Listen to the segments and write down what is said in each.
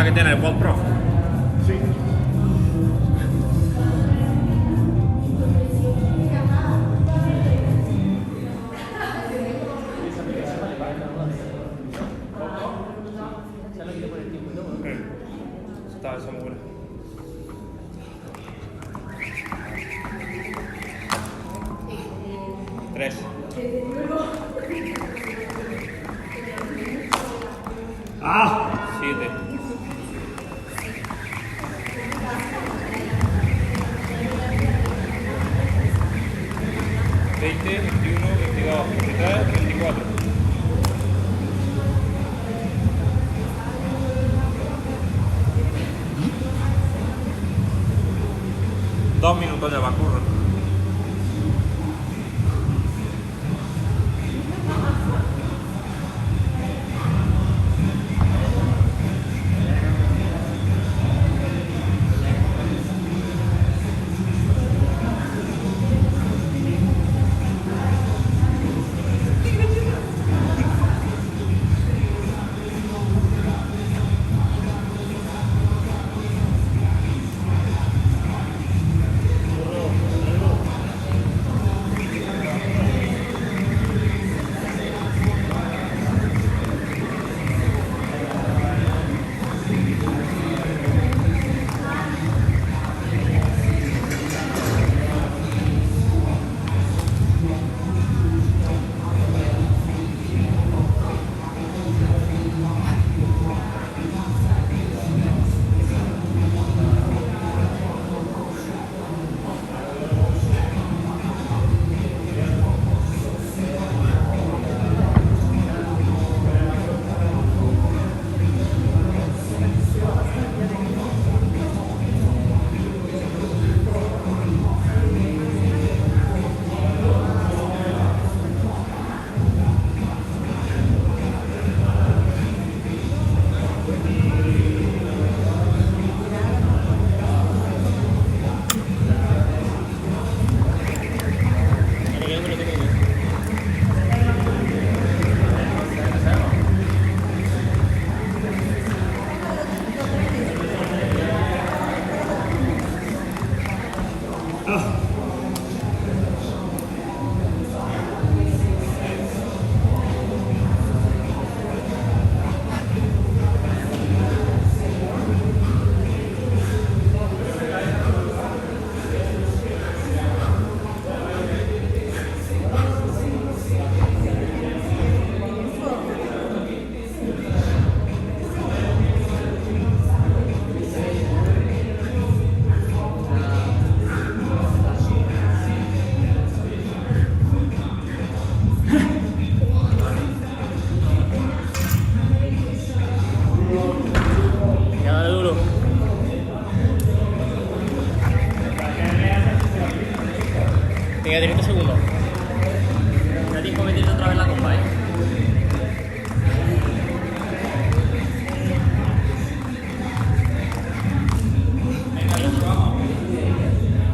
que tiene el World Pro. Sí. Está esa muy buena. Tres. ¡Ah! 7. Veinte, 21, 22, 23, 24. Dos minutos ya va, curro. Venga, 30 segundos. Ya tiempo de meterle otra vez la compa, ¿eh?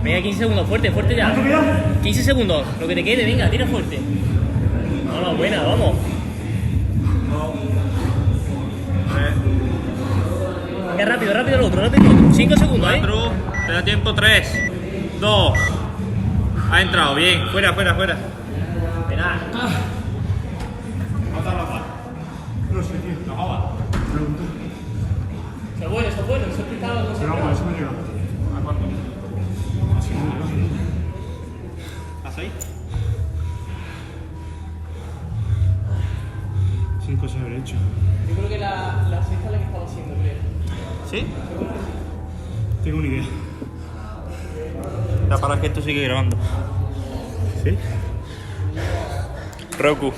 Venga, 15 segundos, fuerte, fuerte ya. 15 segundos, lo que te quede, venga, tira fuerte. No, buena, vamos. Venga, rápido, rápido el otro, rápido el otro. 5 segundos, 4, te da tiempo. 3, 2. Ha entrado, bien. Fuera, fuera, fuera. Espera. No sé, tío. No jodas. Pregunta. Eso es bueno, eso es bueno, eso es picado, no sé. Pero vamos, eso me llega. ¿A cuánto? Así me llega. ¿A 6? 5 se habré hecho. Yo creo que la sexta es la que estaba haciendo, creo. ¿Sí? Tengo una idea. Ya para que esto sigue grabando. ¿Sí? Roku.